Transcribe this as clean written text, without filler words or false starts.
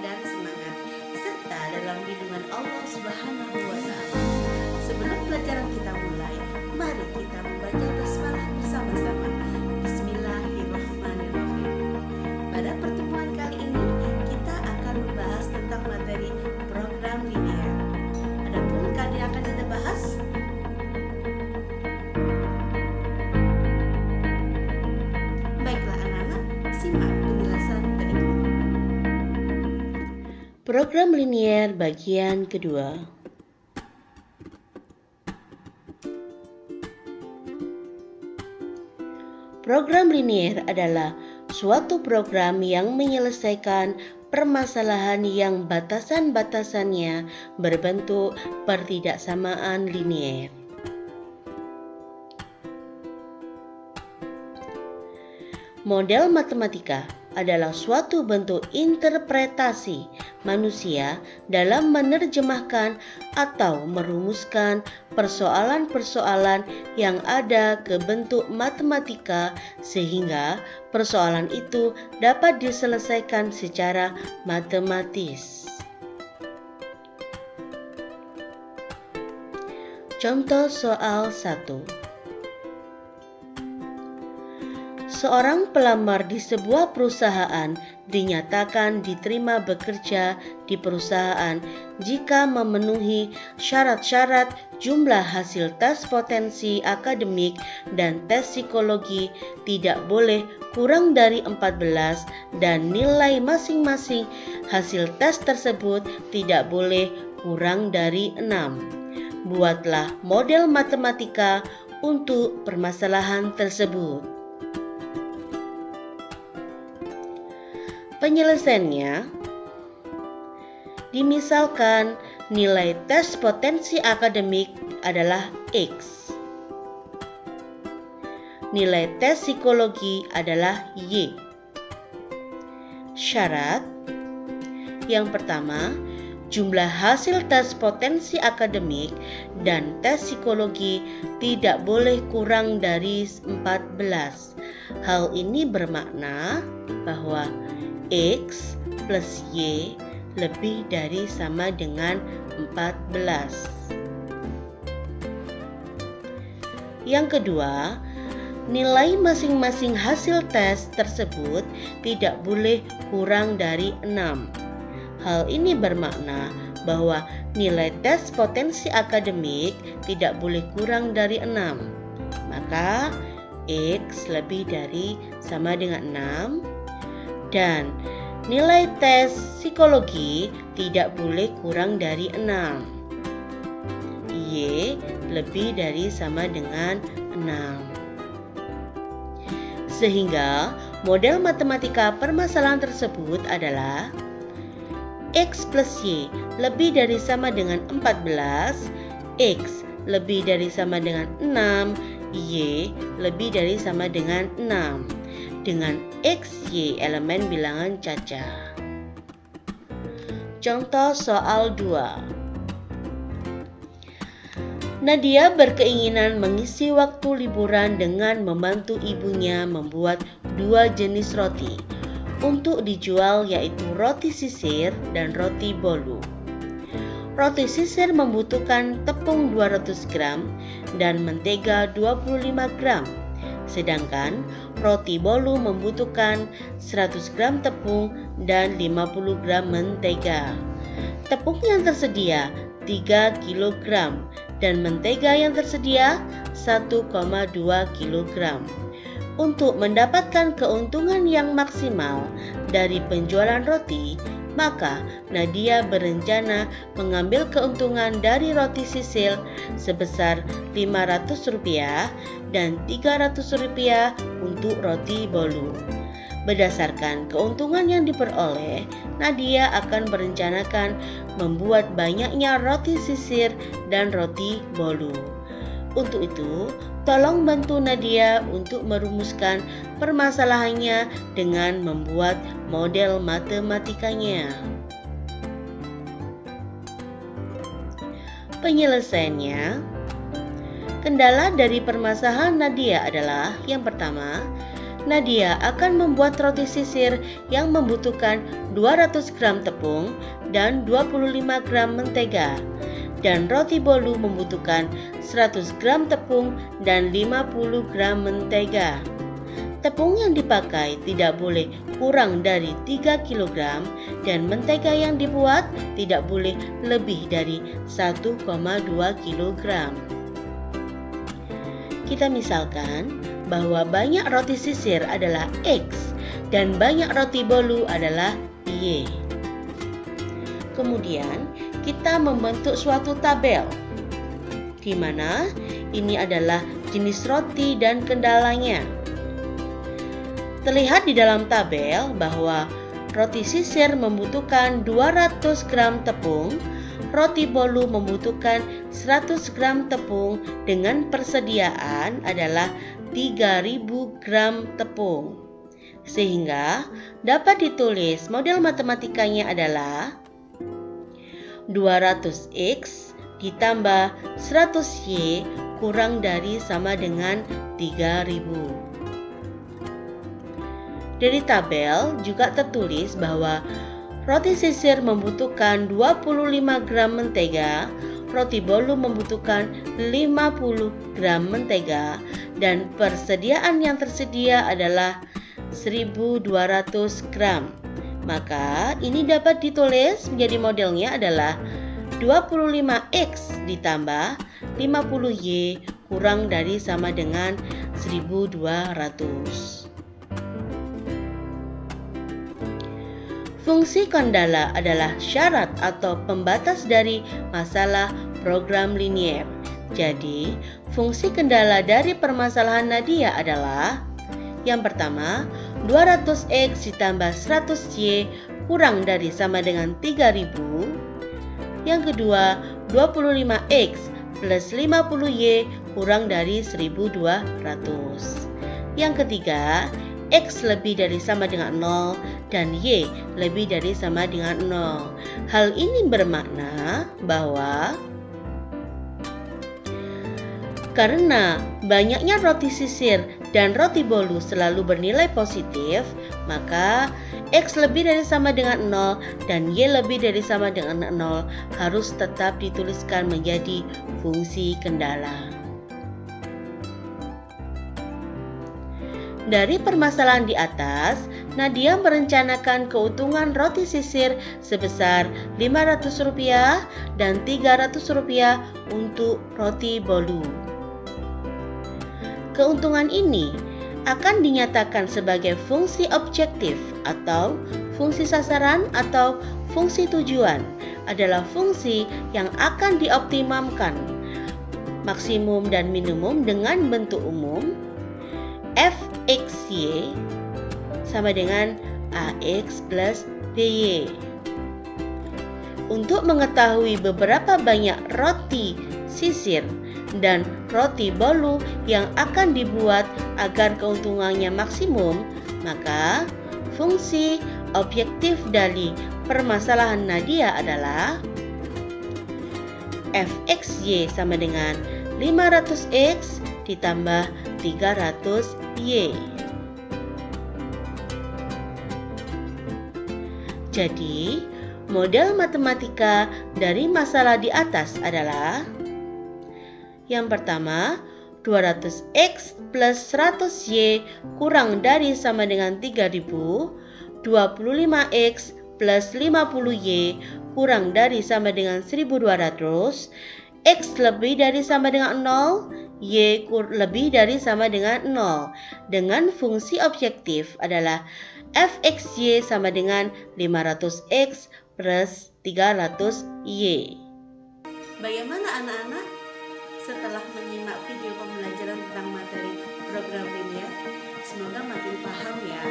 dan semangat, serta dalam lindungan Allah Subhanahu wa Ta'ala. Sebelum pelajaran kita mulai, mari kita membaca basmalah bersama-sama. Bismillahirrahmanirrahim. Pada pertemuan kali ini, kita akan membahas tentang materi program linear. Adapun kali yang akan kita bahas, baiklah anak-anak, simak penjelasan berikut. Program linier bagian kedua. Program linier adalah suatu program yang menyelesaikan permasalahan yang batasan-batasannya berbentuk pertidaksamaan linier. Model matematika adalah suatu bentuk interpretasi manusia dalam menerjemahkan atau merumuskan persoalan-persoalan yang ada ke bentuk matematika sehingga persoalan itu dapat diselesaikan secara matematis. Contoh soal 1. Seorang pelamar di sebuah perusahaan dinyatakan diterima bekerja di perusahaan jika memenuhi syarat-syarat jumlah hasil tes potensi akademik dan tes psikologi tidak boleh kurang dari 14 dan nilai masing-masing hasil tes tersebut tidak boleh kurang dari 6. Buatlah model matematika untuk permasalahan tersebut. Penyelesaiannya, dimisalkan nilai tes potensi akademik adalah X. Nilai tes psikologi adalah Y. Syarat yang pertama, jumlah hasil tes potensi akademik dan tes psikologi tidak boleh kurang dari 14. Hal ini bermakna bahwa X plus Y lebih dari sama dengan 14. Yang kedua, nilai masing-masing hasil tes tersebut tidak boleh kurang dari 6. Hal ini bermakna bahwa nilai tes potensi akademik tidak boleh kurang dari 6. Maka X lebih dari sama dengan 6. Dan nilai tes psikologi tidak boleh kurang dari 6. Y lebih dari sama dengan 6. Sehingga model matematika permasalahan tersebut adalah X plus Y lebih dari sama dengan 14, X lebih dari sama dengan 6, Y lebih dari sama dengan 6. Dengan X, Y elemen bilangan caca. Contoh soal 2. Nadia berkeinginan mengisi waktu liburan dengan membantu ibunya membuat 2 jenis roti untuk dijual, yaitu roti sisir dan roti bolu. Roti sisir membutuhkan tepung 200 gram dan mentega 25 gram. Sedangkan roti bolu membutuhkan 100 gram tepung dan 50 gram mentega. Tepung yang tersedia 3 kg dan mentega yang tersedia 1,2 kg. Untuk mendapatkan keuntungan yang maksimal dari penjualan roti, maka Nadia berencana mengambil keuntungan dari roti sisil sebesar Rp500 dan Rp300 untuk roti bolu. Berdasarkan keuntungan yang diperoleh, Nadia akan merencanakan membuat banyaknya roti sisir dan roti bolu. Untuk itu, tolong bantu Nadia untuk merumuskan permasalahannya dengan membuat model matematikanya. Penyelesaiannya, kendala dari permasalahan Nadia adalah yang pertama, Nadia akan membuat roti sisir yang membutuhkan 200 gram tepung dan 25 gram mentega. Dan roti bolu membutuhkan 100 gram tepung dan 50 gram mentega. Tepung yang dipakai tidak boleh kurang dari 3 kg dan mentega yang dibuat tidak boleh lebih dari 1,2 kg. Kita misalkan bahwa banyak roti sisir adalah X dan banyak roti bolu adalah Y. Kemudian kita membentuk suatu tabel di mana ini adalah jenis roti dan kendalanya. Terlihat di dalam tabel bahwa roti sisir membutuhkan 200 gram tepung, roti bolu membutuhkan 100 gram tepung dengan persediaan adalah 3000 gram tepung. Sehingga dapat ditulis model matematikanya adalah 200X ditambah 100Y kurang dari sama dengan 3000. Dari tabel juga tertulis bahwa roti sisir membutuhkan 25 gram mentega, roti bolu membutuhkan 50 gram mentega, dan persediaan yang tersedia adalah 1200 gram. Maka ini dapat ditulis menjadi modelnya adalah 25X ditambah 50Y kurang dari sama dengan 1200. Fungsi kendala adalah syarat atau pembatas dari masalah program linier. Jadi, fungsi kendala dari permasalahan Nadia adalah yang pertama, 200X ditambah 100Y kurang dari sama dengan 3000. Yang kedua, 25X plus 50Y kurang dari 1200. Yang ketiga, X lebih dari sama dengan 0 dan Y lebih dari sama dengan 0. Hal ini bermakna bahwa karena banyaknya roti sisir dan roti bolu selalu bernilai positif, maka X lebih dari sama dengan 0 dan Y lebih dari sama dengan 0 harus tetap dituliskan menjadi fungsi kendala. Dari permasalahan di atas, Nadia merencanakan keuntungan roti sisir sebesar Rp500 dan Rp300 untuk roti bolu. Keuntungan ini akan dinyatakan sebagai fungsi objektif atau fungsi sasaran atau fungsi tujuan adalah fungsi yang akan dioptimumkan maksimum dan minimum dengan bentuk umum Fxy sama dengan Ax plus By. Untuk mengetahui beberapa banyak roti sisir dan roti bolu yang akan dibuat agar keuntungannya maksimum, maka fungsi objektif dari permasalahan Nadia adalah Fxy sama dengan 500X ditambah 300Y. Jadi, model matematika dari masalah di atas adalah yang pertama, 200X plus 100Y kurang dari sama dengan 3000, 25X plus 50Y kurang dari sama dengan 1200, X lebih dari sama dengan 0, Y lebih dari sama dengan 0. Dengan fungsi objektif adalah Fxy sama dengan 500X plus 300Y. Bagaimana anak-anak? Setelah menyimak video pembelajaran tentang materi program linier, semoga makin paham ya